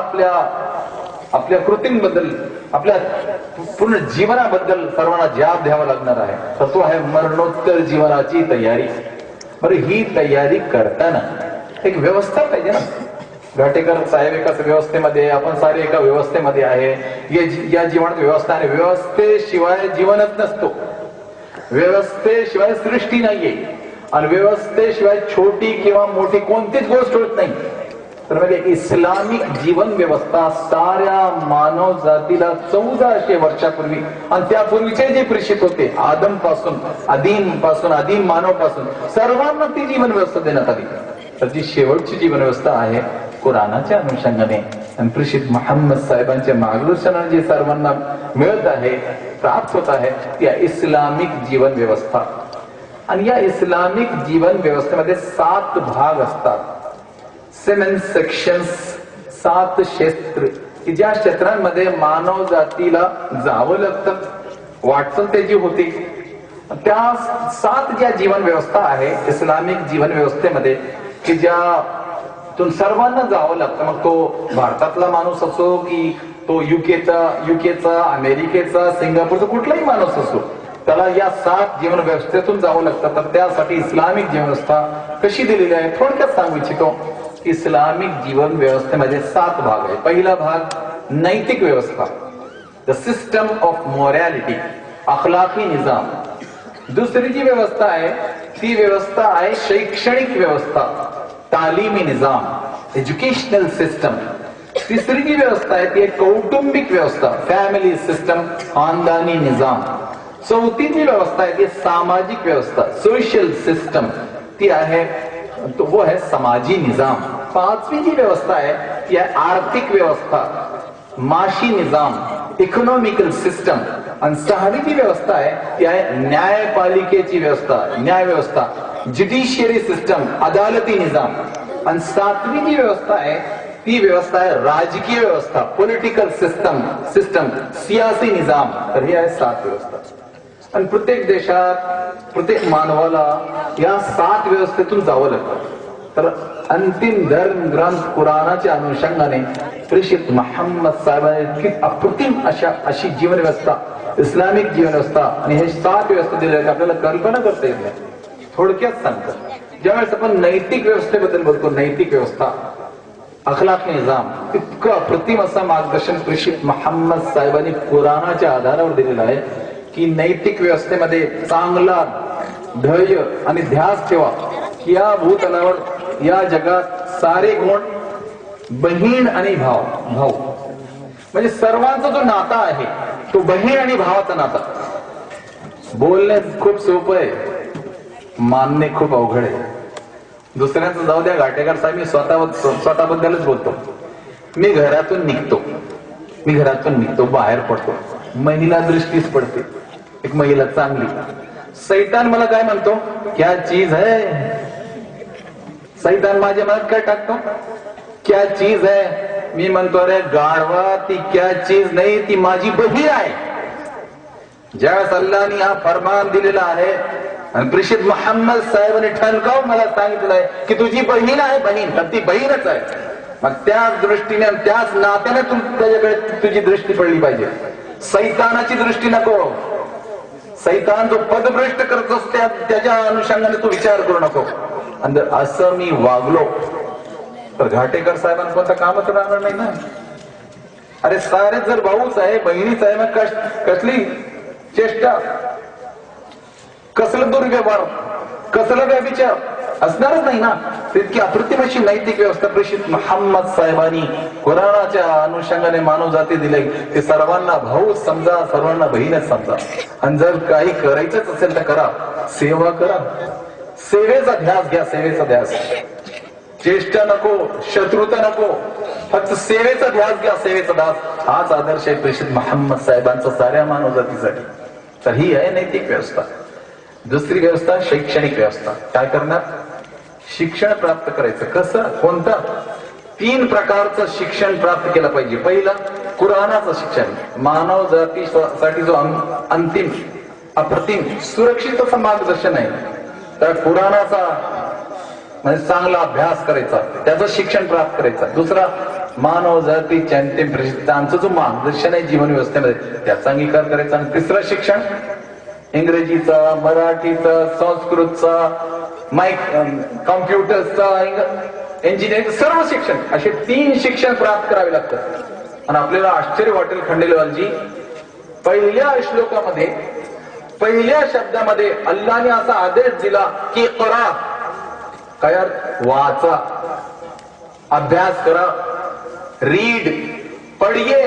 आपल्या कृतींबद्दल, आपल्या पूर्ण जीवनाबद्दल सर्वांना जबाब द्यावा लागणार आहे. तर तो आहे मरणोत्तर जीवनाची तयारी. बरं, ही तयारी करताना एक व्यवस्था पाहिजे ना. घाटेकर साहेब एका व्यवस्थेमध्ये, आपण सारे एका व्यवस्थेमध्ये आहे. या जीवनात व्यवस्था आहे, व्यवस्थेशिवाय जीवनच नसतो, व्यवस्थेशिवाय सृष्टी नाहीये, आणि व्यवस्थेशिवाय छोटी किंवा मोठी कोणतीच गोष्ट होत नाही. तर म्हणजे इस्लामिक जीवन व्यवस्था साऱ्या मानव जातीला 1400 वर्षापूर्वी आणि त्यापूर्वीचे जे प्रेषित होते आदम पासून, आदिम मानव पासून सर्वांना ती जीवन व्यवस्था देण्यात आली. तर जी शेवटची जीवन व्यवस्था आहे कुराणाच्या अनुषंगाने आणि प्रेषित मोहम्मद साहेबांच्या मार्गदर्शनाने जे सर्वांना मिळत आहे, प्राप्त होत आहे, ती इस्लामिक जीवन व्यवस्था. आणि या इस्लामिक जीवन व्यवस्थेमध्ये 7 भाग असतात, 7 सेक्शन्स, 7 क्षेत्र, की ज्या क्षेत्रांमध्ये मानव जातीला जावं लागतं, वाटचाल त्याची होती. त्या 7 ज्या जीवन व्यवस्था आहे इस्लामिक जीवन व्यवस्थेमध्ये, की ज्यातून सर्वांना जावं लागतं, मग तो भारतातला माणूस असो की तो युकेचा, अमेरिकेचा, सिंगापूरचा कुठलाही माणूस असो, त्याला या 7 जीवन व्यवस्थेतून जावं लागतं. तर त्यासाठी इस्लामिक जीवन व्यवस्था कशी दिलेली आहे थोडक्यात सांगू इच्छितो. इस्लामिक जीवन व्यवस्थेमध्ये 7 भाग आहे. पहिला भाग नैतिक व्यवस्था, द सिस्टम ऑफ मॉरॅलिटी, अखलाकी निजाम. दुसरी जी व्यवस्था आहे ती व्यवस्था आहे शैक्षणिक व्यवस्था, तालीमी निजाम, एज्युकेशनल सिस्टम. तिसरी जी व्यवस्था आहे ती कौटुंबिक व्यवस्था, फॅमिली सिस्टम, खानदानी निजाम. चौथी जी व्यवस्था आहे ती सामाजिक व्यवस्था, सोशल सिस्टम, ती आहे तो वो है समाजी निजाम. 5वी जी व्यवस्था आहे ती आहे आर्थिक व्यवस्था, माशी निजाम, इकॉनॉमिकल सिस्टम. आणि 6वी जी व्यवस्था आहे ती आहे न्यायपालिकेची व्यवस्था, न्याय व्यवस्था, ज्युडिशियरी सिस्टम, अदालती निजाम. आणि 7वी जी व्यवस्था आहे ती व्यवस्था आहे राजकीय व्यवस्था, पॉलिटिकल सिस्टम, सियासी निजाम. तर ही आहे 7 व्यवस्था. आणि प्रत्येक देशात प्रत्येक मानवाला या 7 व्यवस्थेतून जावं लागतं. तर अंतिम धर्म ग्रंथ कुराणाच्या अनुषंगाने प्रेषित मोहम्मद साहेबांनी इतकी अप्रतिम अशी जीवन व्यवस्था, इस्लामिक जीवन व्यवस्था आणि हे 7 व्यवस्था दिल्या आहेत, आपल्याला कल्पना करता येत नाही. थोडक्यात सांगतो, ज्यावेळेस आपण नैतिक व्यवस्थेबद्दल बोलतो, नैतिक व्यवस्था, अखलाक निजाम, इतकं अप्रतिम असं मार्गदर्शन प्रेषित मोहम्मद साहेबांनी कुराणाच्या आधारावर दिलेलं आहे की नैतिक व्यवस्थेमध्ये चांगला धैर्य आणि ध्यास ठेवा की या भूतलावर, या जगात सारे गुण, बहीण आणि भाऊ, म्हणजे सर्वांचा जो नाता आहे तो बहीण आणि भावाचा नाता. बोलणे खूप सोपं आहे, मानणे खूप अवघड आहे. दुसऱ्यांचं जाऊ द्या, घाटेकर साहेब, मी स्वतःबद्दलच बोलतो. मी घरातून निघतो, बाहेर पडतो, महिला दृष्टीच पडते, एक महिला चांगली. सैतान मला काय म्हणतो, क्या चीज है. सैतान माझ्या मनात काय टाकतो, क्या चीज है. मी म्हणतो, अरे गाढवा, ती क्या चीज नाही, ती माझी बहीण आहे. ज्यावेळेस अल्लाहने हा फरमान दिलेला आहे आणि प्रेषित मोहम्मद साहेबांनी ठणकावून मला सांगितलं आहे की तुझी बहीण आहे, बहीण, तर ती बहीणच आहे. मग त्याच दृष्टीने, त्याच नात्याने त्याच्याकडे तुझी दृष्टी पडली पाहिजे. सैतानाची दृष्टी नको. सैतान जो पदभ्रष्ट करत असतो त्याच्या अनुषंगाने तू विचार करू नको. आणि जर असं मी वागलो तर घाटेकर साहेबांना कोणतं कामच राहणार नाही ना. अरे सारे जर भाऊच आहे, बहिणीच आहे, मग कसली चेष्टा, कसलं दुर्व्यवहार, कसलं व्यभिचार असणारच नाही ना. तितकी अप्रतिम अशी नैतिक व्यवस्था प्रेषित मोहम्मद साहेबांनी कुराणाच्या अनुषंगाने मानव जाती दिले. ते सर्वांना भाऊ समजा, सर्वांना बहीणच समजा. आणि जर काही करायचंच असेल तर करा, सेवा करा, सेवेचा ध्यास घ्या, सेवेचा ध्यास. चेष्टा नको, शत्रुता नको, फक्त सेवेचा ध्यास घ्या, सेवेचा ध्यास. हाच आदर्श आहे प्रेषित मोहम्मद साहेबांचा साऱ्या मानव जातीसाठी. तर ही आहे नैतिक व्यवस्था. दुसरी व्यवस्था शैक्षणिक व्यवस्था. काय करणार, शिक्षण प्राप्त करायचं. कसं, कोणतं, 3 प्रकारचं शिक्षण प्राप्त केलं पाहिजे. पहिलं कुराणाचं शिक्षण, मानव जातीसाठी जो अंतिम अप्रतिम सुरक्षित असं मार्गदर्शन आहे, तर कुराणाचा म्हणजे चांगला अभ्यास करायचा, त्याचं शिक्षण प्राप्त करायचं. दुसरा मानव जातीच्या अंतिम आमचं जो मार्गदर्शन आहे जीवन व्यवस्थेमध्ये, त्याचा अंगीकार करायचा. आणि तिसरं शिक्षण इंग्रजीचा, मराठीचा, संस्कृतचा, कॉम्प्युटरचा, इंजिनिअरिंग, सर्व शिक्षण, असे 3 शिक्षण प्राप्त करावे लागतात. आणि आपल्याला आश्चर्य वाटेल खंडेलवालजी, पहिल्या श्लोकामध्ये, पहिल्या शब्दामध्ये अल्लाहने असा आदेश दिला की करा, काय अर्थ, वाचा, अभ्यास करा, रीड, पढिये.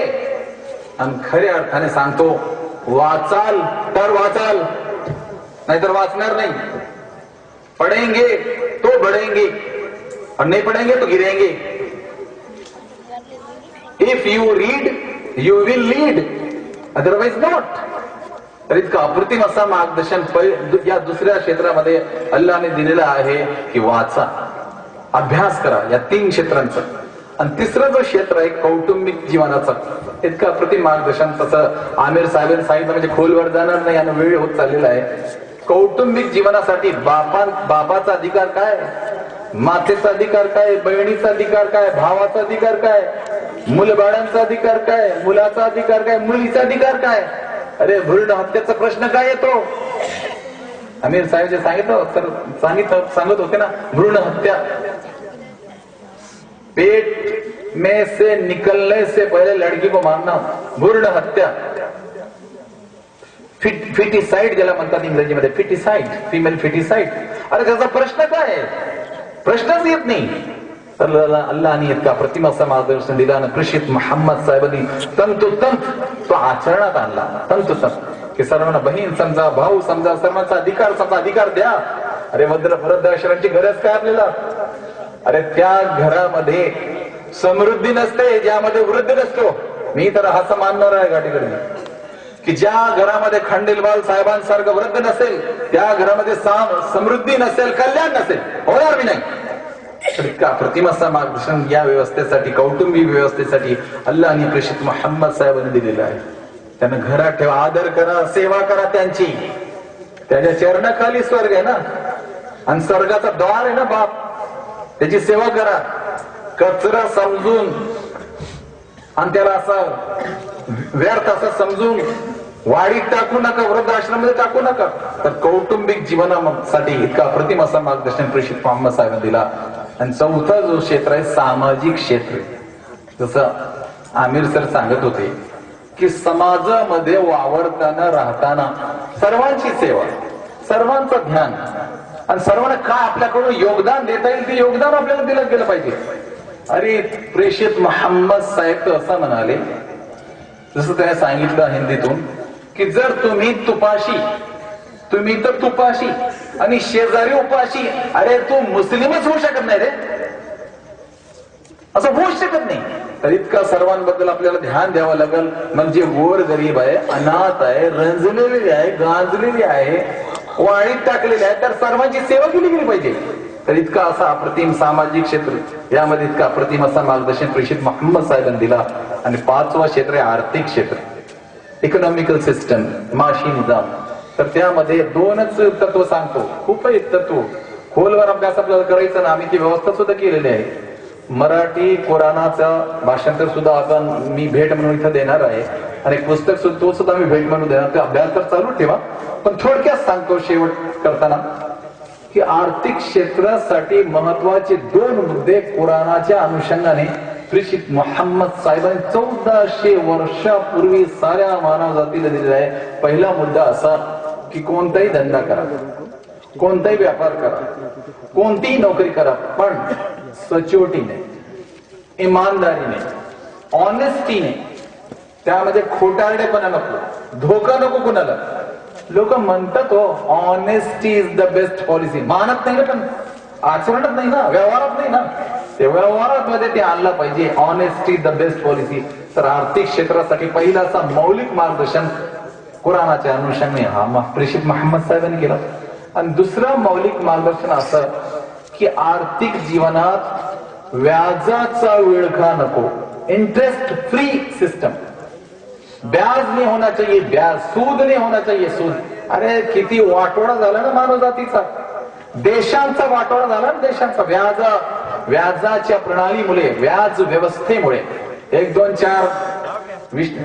आणि खऱ्या अर्थाने सांगतो, वाचाल तर वाचाल, नाहीतर वाचणार नाही. पढेंगे तो बढ़ेंगे, और नहीं पढ़ेंगे तो गिरेंगे. If you read you will lead, otherwise not. तर इतकं अप्रतिम असा मार्गदर्शन या दुसऱ्या क्षेत्रामध्ये अल्लाने दिलेलं आहे की वाचा, अभ्यास करा या 3 क्षेत्रांचं. आणि तिसरं जो क्षेत्र आहे कौटुंबिक जीवनाचं, इतकं अप्रतिम मार्गदर्शन. तसं आमिर साहेबांनी सांगितलं म्हणजे खोलवर जाणार नाही आणि वेळ होत चाललेला आहे. कौटुंबिक जीवनासाठी बापाचा अधिकार काय, मातेचा अधिकार काय, बहिणीचा अधिकार काय, भावाचा अधिकार काय, मुलबाळांचा अधिकार काय, मुलाचा अधिकार काय, मुलीचा अधिकार काय. अरे भ्रूण हत्याचा प्रश्न काय येतो. आमिर साहेब जे सांगत होते ना, भ्रूण हत्या, पेट में से निकलने से पहले लड़की को मारना, भ्रूण हत्या. फिटिसाइड ज्याला म्हणतात इंग्रजीमध्ये, फिटिसाइड, फिमेल फिटिसाइड. अरे त्याचा प्रश्न काय आहे, प्रश्नच येत नाही. तर अल्लाहने इतका प्रतिम असं मार्गदर्शन दिलं आणि प्रेषित मोहम्मद साहेबांनी तंतोतंत तो आचरणात आणला. तंतोतंत की सर्वांना बहीण समजा, भाऊ समजा, सर्वांचा अधिकार समजा, अधिकार द्या. अरे वृद्धाश्रमांची गरज काय आपल्याला. अरे त्या घरामध्ये समृद्धी नसते ज्यामध्ये वृद्ध नसतो. मी तर असं मानणार आहे गाठीकडे की ज्या घरामध्ये खंडेलवाल साहेबांसारखं वृद्ध नसेल त्या घरामध्ये समृद्धी नसेल, कल्याण नसेल, होणार मी नाही. इतका प्रतिम असा मार्गदर्शन या व्यवस्थेसाठी, कौटुंबिक व्यवस्थेसाठी अल्लाहने प्रेषित मोहम्मद साहेबांनी दिलेलं आहे. त्यांना घरात ठेवा, आदर करा, सेवा करा त्यांची. त्याच्या चरणाखाली स्वर्ग आहे ना, आणि स्वर्गाचा द्वार आहे ना बाप, त्याची सेवा करा. कचरा समजून आणि त्याला असं व्यर्थ असं समजून वाडीत टाकू नका, वृद्धाश्रमामध्ये टाकू नका. तर कौटुंबिक जीवनासाठी इतका अप्रतिम असा मार्गदर्शन प्रेषित मोहम्मद साहेबांनी दिला. आणि चौथा जो क्षेत्र आहे सामाजिक क्षेत्र. जसं आमिर सर सांगत होते की समाजामध्ये वावरताना राहताना सर्वांची सेवा, सर्वांचं ध्यान आणि सर्वांना काय आपल्याकडून योगदान देता येईल ते योगदान आपल्याला दिलं गेलं पाहिजे. अरे प्रेषित मोहम्मद साहेब तर असं म्हणाले, जसं त्याने सांगितलं हिंदीतून, की जर तुम्ही तर तुपाशी आणि शेजारी उपाशी, अरे तू मुस्लिमच होऊ शकत नाही रे, असं होऊच शकत नाही. तर इतका सर्वांबद्दल आपल्याला ध्यान द्यावं लागेल. म्हणजे गोर गरीब आहे, अनाथ आहे, रंजलेली आहे, गांजलेली आहे, वाळीत टाकलेली आहे, तर सर्वांची सेवा केली गेली पाहिजे. तर इतका असा अप्रतिम सामाजिक क्षेत्र, यामध्ये इतका अप्रतिम असा मार्गदर्शन प्रेषित मोहम्मद साहेबांनी दिला. आणि 5वं क्षेत्र आहे आर्थिक क्षेत्र, इकॉनॉमिकल सिस्टम, माशी निजाम. तर त्यामध्ये 2च तत्व सांगतो, खूप तत्व खोलवर अभ्यास आपल्याला करायचं ना. आम्ही ती व्यवस्था सुद्धा केलेली आहे. मराठी कुराणाचं भाषांतर सुद्धा आपण मी भेट म्हणून इथं देणार आहे, आणि पुस्तक सुद्धा तो सुद्धा मी भेट म्हणून देणार. ते अभ्यास तर चालू ठेवा, पण थोडक्यात सांगतो शेवट करताना की आर्थिक क्षेत्रासाठी महत्वाचे 2 मुद्दे कुराणाच्या अनुषंगाने प्रेषित मोहम्मद साहेबांनी 1400 वर्षापूर्वी साऱ्या मानव जातीला दिलेला आहे. पहिला मुद्दा असा की कोणताही धंदा करा, कोणताही व्यापार करा, कोणतीही नोकरी करा, पण सचोटीने, इमानदारीने, ऑनेस्टीने, त्यामध्ये खोटारडेपणा नको, धोका नको कुणाला. लोक म्हणतात हो honesty is the best policy, मानत नाही ना, पण आचरणात नाही ना, व्यवहारात नाही ना. ते व्यवहारामध्ये ते आणला पाहिजे, ऑनेस्टी द बेस्ट पॉलिसी. तर आर्थिक क्षेत्रासाठी पहिला असा मौलिक मार्गदर्शन कुराणाच्या अनुषंगाने प्रेषित मोहम्मद साहेबांनी केलं. आणि दुसरं मौलिक मार्गदर्शन असं की आर्थिक जीवनात व्याजाचा विळखा नको, इंटरेस्ट फ्री सिस्टम. ब्याज नहीं होना चाहिए, ब्याज, सूद नहीं होना चाहिए, सूद. अरे किती वाटोळा झाला ना मानव जातीचा, देशांचा वाटोळा झाला ना देशांचा. व्याजाच्या प्रणालीमुळे, व्याज व्यवस्थेमुळे 1, 2, 4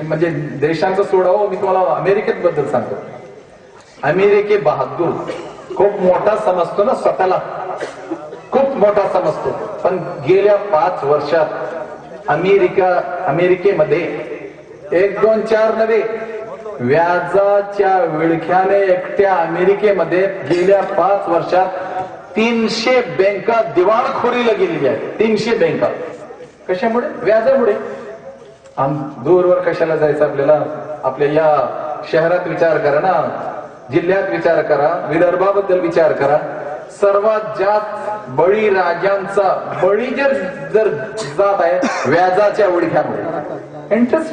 म्हणजे देशांचं सोडावं. मी तुम्हाला अमेरिकेत बद्दल सांगतो. अमेरिके बहादूर, खूप मोठा समजतो ना स्वतःला, खूप मोठा समजतो, पण गेल्या 5 वर्षात अमेरिकेमध्ये 1, 2, 4 नव्हे, व्याजाच्या विळख्याने एकट्या अमेरिकेमध्ये गेल्या 5 वर्षात 300 बँका दिवाळखोरीला गेलेल्या आहेत. 300 बँका. कशामुळे? व्याजामुळे. दूरवर कशाला जायचं आपल्याला? आपल्या या शहरात विचार करा ना, जिल्ह्यात विचार करा, विदर्भाबद्दल विचार करा. सर्वात जास्त बळीराजांचा बळी जर जात आहे व्याजाच्या ओढ्यामुळे. Interest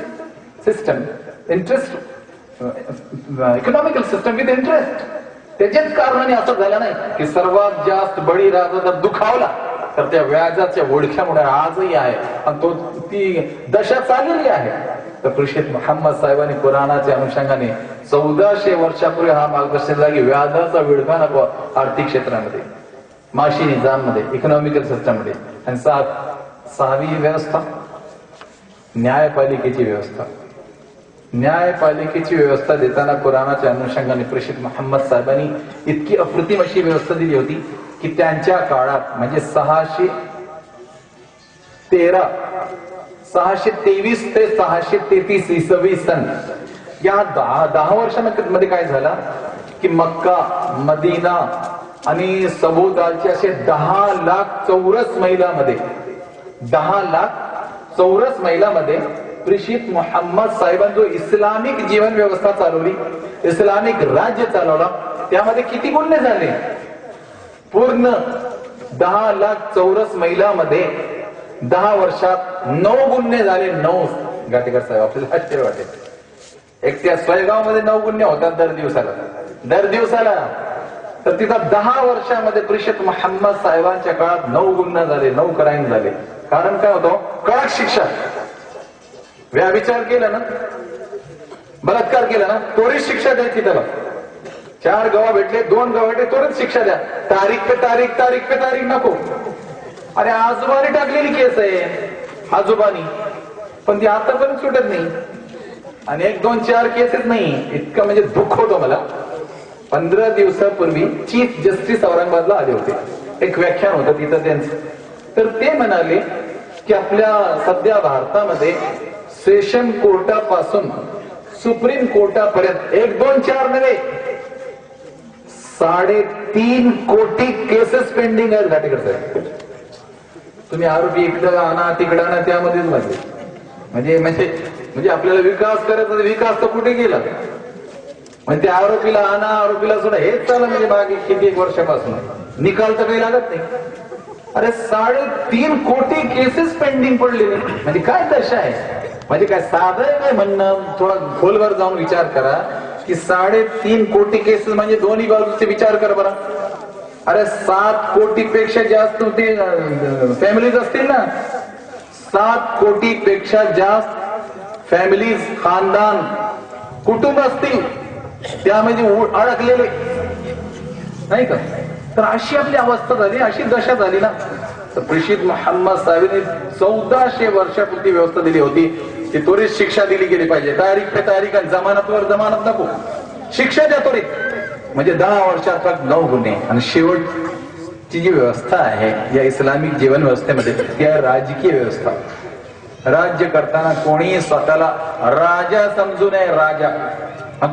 system, interest economical system with interest, त्याच्याच कारणाने असं झालं नाही की सर्वात जास्त बळीराजा जर दुखावला तर त्या व्याजाच्या ओळख्यामुळे आजही आहे आणि तो ती दशा चाललेली आहे. तर प्रेषित मोहम्मद साहेबांनी कुराणाच्या अनुषंगाने 1400 वर्षापूर्वी हा मार्गदर्शन दिला की व्याजाचा विळखा नको आर्थिक क्षेत्रामध्ये, माशी निजाममध्ये, इकॉनॉमिकल सिस्टममध्ये. आणि सहावी व्यवस्था न्यायपालिकेची व्यवस्था. न्यायपालिकेची व्यवस्था देताना कुराणाच्या अनुषंगाने प्रेषित मोहम्मद साहेबांनी इतकी अप्रतिम अशी व्यवस्था दिली होती की त्यांच्या काळात म्हणजे 623 ते 633 इसवी सन या 10 वर्षांमध्ये काय झालं की मक्का, मदीना आणि सभोवतालचे असे 10 लाख चौरस मैलामध्ये 10 लाख चौरस मैलामध्ये प्रेषित मोहम्मद साहेबांनी जो इस्लामिक जीवन व्यवस्था चालवली, इस्लामिक राज्य चालवला, त्यामध्ये किती गुन्हे झाले? पूर्ण 10 लाख चौरस मैलामध्ये 10 वर्षात 9 गुन्हे झाले. 9 गाटेकर साहेब आपल्याला आश्चर्य वाटेल. एक त्या स्वयगाव मध्ये 9 गुन्हे होतात दर दिवसाला. तर तिथं 10 वर्षामध्ये प्रेषित मोहम्मद साहेबांच्या काळात 9 गुन्हे झाले, 9 क्राईम झाले. कारण काय होतं? कडक शिक्षा. व्याविचार केला ना, बलात्कार केला ना, त्वरित शिक्षा द्यायची त्याला. 4 गवाह भेटले, 2 गवाह भेटले, त्वरित शिक्षा द्या. तारीख पे तारीख नको. अरे आजोबानी टाकलेली केस आहे, आजोबानी, पण ती आतापर्यंत सुटत नाही. आणि 1, 2, 4 केसेस नाही. इतकं म्हणजे दुःख होतं मला. 15 दिवसापूर्वी चीफ जस्टिस औरंगाबादला आले होते. एक व्याख्यान होतं तिथं त्यांचं. तर ते म्हणाले की आपल्या सध्या भारतामध्ये सेशन कोर्टापासून सुप्रीम कोर्टापर्यंत 1, 2, 4 नव्हे 3.5 कोटी केसेस पेंडिंग आहेत. घाटेकर साहेब, तुम्ही आरोपी इकडं आणा तिकडं आणा, त्यामध्येच म्हणजे आपल्याला विकास करायचा, विकास तर कुठे गेला? म्हणजे त्या आरोपीला आणा, आरोपीला सोडा, हेच चाललं म्हणजे मागे किती 1 वर्षापासून. निकाल तर काही लागत नाही. अरे 3.5 कोटी केसेस पेंडिंग पडलेले. म्हणजे काय दशा आहे? म्हणजे काय साधं काय म्हणणं? थोडा खोलवर जाऊन विचार करा की 3.5 कोटी केसेस म्हणजे दोन्ही बाजूचे विचार करा बरं. अरे 7 कोटीपेक्षा जास्त ते फॅमिलीज असतील ना, 7 कोटीपेक्षा जास्त फॅमिलीज, खानदान, कुटुंब असतील त्यामध्ये अडकलेले नाही का? तर अशी आपली अवस्था झाली, अशी दशा झाली ना. तर प्रेषित मोहम्मद साहेबांनी 1400 वर्षापूर्वी व्यवस्था दिली होती की त्वरित शिक्षा दिली गेली पाहिजे. तारीख पे तारीख आणि जमानतवर जमानत नको, शिक्षा द्या त्वरित. म्हणजे 10 वर्षात 9 गुन्हे. आणि शेवटची जी व्यवस्था आहे या इस्लामिक जीवन व्यवस्थेमध्ये ती आहे राजकीय व्यवस्था. राज्य करताना कोणी स्वतःला राजा समजू नये. राजा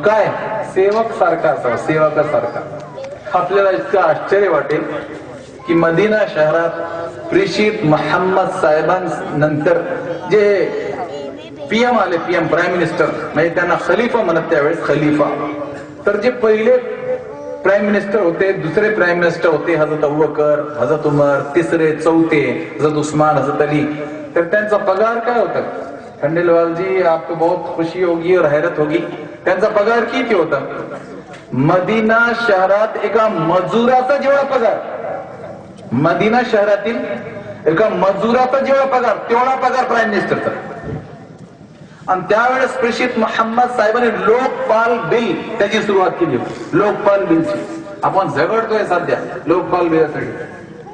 काय? सेवक सारखा असावा, सेवकासारखा. आपल्याला इतकं आश्चर्य वाटेल की मदिना शहरात प्रेषित मोहम्मद साहेबांनंतर जे पीएम आले, पीएम प्राईम मिनिस्टर, म्हणजे त्यांना खलिफा म्हणत त्यावेळेस, खलिफा. तर जे पहिले प्राईम मिनिस्टर होते, दुसरे प्राईम मिनिस्टर होते हजरत अबूबकर, हजरत उमर, तिसरे, चौथे हजरत उस्मान, हजरत अली. तर त्यांचा पगार काय होता? खंडेलवाल जी आपको बहुत खुशी होगी और हैरत होगी. त्यांचा पगार किती होता? मदिना शहरात एका मजुराचा जेवढा पगार, मदिना शहरातील एका मजुराचा जेवढा पगार तेवढा पगार प्राईम मिनिस्टरचा. आणि त्यावेळेस प्रेषित मोहम्मद साहेबांनी लोकपाल बिल त्याची सुरुवात केली होती. लोकपाल बिलची आपण झगडतोय सध्या लोकपाल बिलासाठी.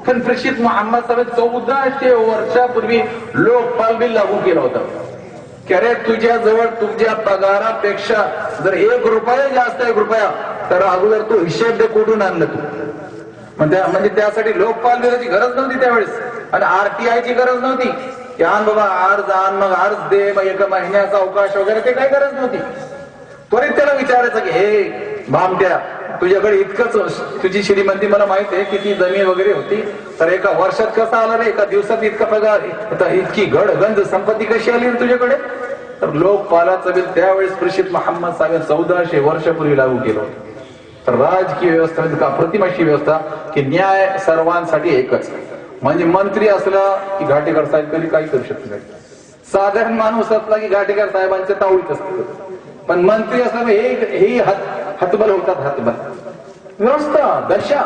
पण प्रेषित मोहम्मद साहेब 1400 वर्षापूर्वी लोकपाल बिल लागू केलं होतं. अरे तुझ्याजवळ तुझ्या पगारापेक्षा जर 1 रुपया जास्त 1 रुपया तर अगोदर तू हिशेब दे, कुठून आणलं तू. म्हणजे त्यासाठी लोकपाल बिलाची गरज नव्हती त्यावेळेस. आणि RTI ची गरज नव्हती की आण बाबा अर्ज आण, मग अर्ज दे, मग 1 महिन्याचा अवकाश वगैरे, ते काही गरज नव्हती. त्वरित त्याला विचारायचं की हे भामट्या, तुझ्याकडे इतकंच, तुझी श्रीमंती मला माहित आहे, किती जमीन वगैरे होती, तर एका वर्षात कसा आला रे, एका दिवसात इतका पगार, इतकी गंज संपत्ती कशी आली तुझ्याकडे? तर लोकपालाचं बिल त्यावेळेस प्रेषित मोहम्मद साहेब 1400 वर्षापूर्वी लागू केलं होतं. तर राजकीय व्यवस्थेमध्ये का अप्रतिम अशी व्यवस्था की न्याय सर्वांसाठी एकच. म्हणजे मंत्री असला की घाटेकर साहेब कधी काही करू शकत नाही. साधारण माणूस असला की घाटेकर साहेबांच्या तावडीत असत. पण मंत्री असला हे हातबल होतात. हातबल व्यवस्था दशा.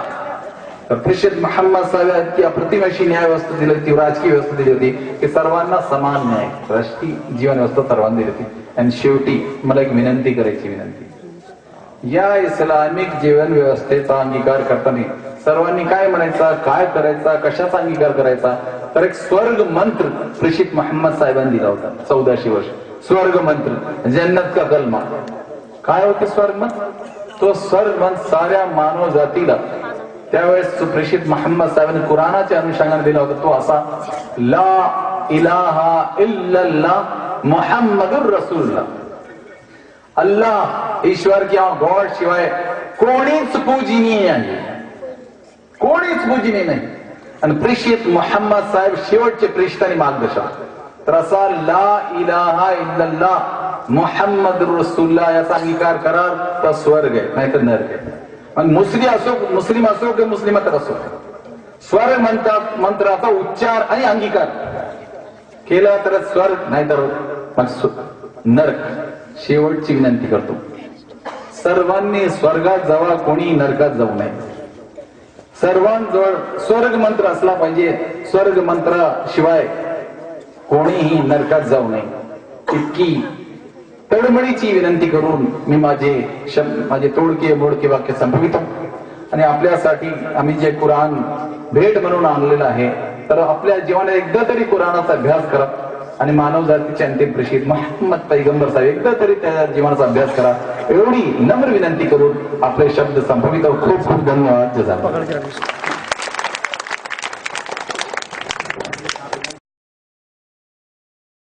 तर प्रेषित मोहम्मद साहेब की अप्रतिम अशी न्याय व्यवस्था दिली होती, राजकीय व्यवस्था दिली होती की सर्वांना समान न्याय, राष्ट्रीय जीवन व्यवस्था सर्वांना दिली होती. आणि शेवटी मला एक विनंती करायची विनंती, या इस्लामिक जीवन व्यवस्थेचा अंगीकार करताना सर्वांनी काय म्हणायचा, काय करायचा, कशाचा अंगीकार करायचा, तर एक स्वर्ग मंत्र प्रेषित मोहम्मद साहेबांनी दिला होता. 1400 वर्ष स्वर्ग मंत्र, जन्नत का कलमा. काय होते स्वर्ग मंत्र? तो स्वर्ग मंत्र साऱ्या मानव जातीला त्यावेळेस प्रेषित मोहम्मद साहेबांनी कुराणाच्या अनुषंगाने दिला होता. तो असा, ला इलाहा इल्लल्लाह मुहम्मदुर रसूलुल्लाह. अल्लाह ईश्वर किंवा गॉड शिवाय कोणीच पूजनीय आहे, कोणीच पूजनीय नाही. आणि प्रेषित मोहम्मद साहेब शेवटचे प्रेषित आणि मार्गदर्शक. तर असा ला इलाहा इल्लल्लाह मुहम्मदुर रसूलुल्लाह याचा अंगीकार करा तर स्वर्ग आहे, नाहीतर नरक आहे. मग मुस्लिम असो की मुस्लिमातर असो, स्वर्ग म्हणतात मंत्राचा उच्चार आणि अंगीकार केला तर स्वर्ग, नाहीतर मग नरक. शेवटची विनंती करतो, सर्वांनी स्वर्गात जावा, कोणी नरकात जाऊ नये. सर्वांजवळ स्वर्ग मंत्र असला पाहिजे, स्वर्ग मंत्राशिवाय कोणीही नरकात जाऊ नये. इतकी तळमळीची विनंती करून मी माझे तोडके मोडके वाक्य संपवितो. आणि आपल्यासाठी आम्ही जे कुराण भेट म्हणून आणलेलं आहे, तर आपल्या जीवनात एकदा तरी कुराणाचा अभ्यास करा आणि मानव जातीचे अंतिम प्रेषित मोहम्मद पैगंबर साहेब एकदा तरी त्या जीवनाचा अभ्यास करा, एवढी नम्र विनंती करून आपले शब्द संपवितो. खूप खूप धन्यवाद. जजाकल्लाह.